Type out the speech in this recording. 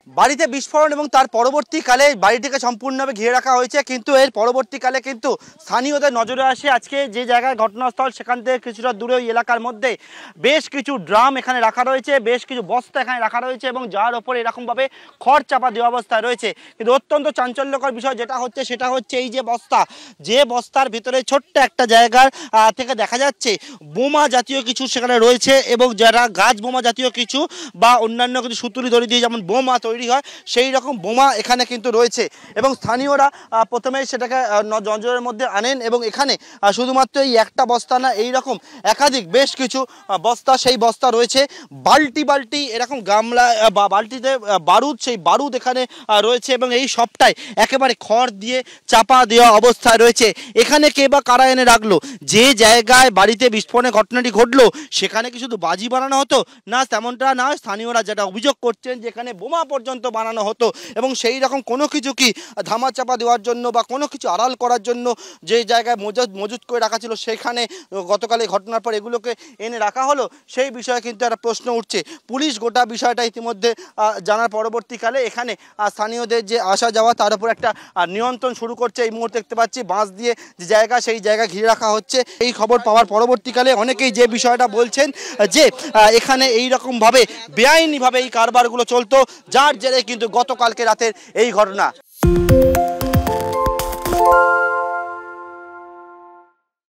বাড়িতে বিস্ফোরণ এবং তার পরবর্তীকালে বাড়িটিকে সম্পূর্ণভাবে ঘিরে রাখা হয়েছে, কিন্তু এর পরবর্তীকালে কিন্তু স্থানীয়দের নজরে আসে আজকে যে জায়গায় ঘটনাস্থল সেখান থেকে কিছুটা দূরে ওই এলাকার মধ্যে বেশ কিছু ড্রাম এখানে রাখা রয়েছে, বেশ কিছু বস্তা এখানে রাখা রয়েছে এবং যার ওপরে এরকমভাবে খড় চাপা দেওয়া অবস্থায় রয়েছে। কিন্তু অত্যন্ত চাঞ্চল্যকর বিষয় যেটা হচ্ছে সেটা হচ্ছে এই যে বস্তা, যে বস্তার ভিতরে ছোট্ট একটা জায়গার থেকে দেখা যাচ্ছে বোমা জাতীয় কিছু সেখানে রয়েছে এবং যারা গাছ বোমা জাতীয় কিছু বা অন্যান্য কিছু সুতুলি দড়ি দিয়ে যেমন বোমা তৈরি হয় সেই রকম বোমা এখানে কিন্তু রয়েছে। এবং স্থানীয়রা প্রথমে সেটাকে নজরের মধ্যে আনেন এবং এখানে শুধুমাত্র এই একটা বস্তা না, এই রকম একাধিক বেশ কিছু বস্তা, সেই বস্তা রয়েছে বালতি বালতি এরকম গামলা বা বালতিতে বারুদ, সেই বারুদ এখানে রয়েছে এবং এই সবটাই একেবারে খড় দিয়ে চাপা দেওয়া অবস্থায় রয়েছে। এখানে কে বা কারা এনে রাখলো? যে জায়গায় বাড়িতে বিস্ফোরণের ঘটনাটি ঘটলো সেখানে কি শুধু বাজি বানানো হতো? না, তেমনটা না। স্থানীয়রা যেটা অভিযোগ করছেন যেখানে বোমা পর্যন্ত বানানো হতো এবং সেই রকম কোনো কিছু কি ধামাচাপা দেওয়ার জন্য বা কোনো কিছু আড়াল করার জন্য যে জায়গায় মজুত করে রাখা ছিল সেখানে গতকাল এই ঘটনার পর এগুলোকে এনে রাখা হলো, সেই বিষয়ে কিন্তু একটা প্রশ্ন উঠছে। পুলিশ গোটা বিষয়টা ইতিমধ্যে জানার পরবর্তীকালে এখানে স্থানীয়দের যে আসা যাওয়া তার উপর একটা নিয়ন্ত্রণ শুরু করছে। এই মুহূর্তে দেখতে পাচ্ছি বাঁশ দিয়ে যে জায়গা সেই জায়গা ঘিরে রাখা হচ্ছে। এই খবর পাওয়ার পরবর্তীকালে অনেকেই যে বিষয়টা বলছেন যে এখানে এই রকমভাবে বেআইনিভাবে এই কারবারগুলো চলতো, যার জেরে কিন্তু গতকালকে রাতের এই ঘটনা।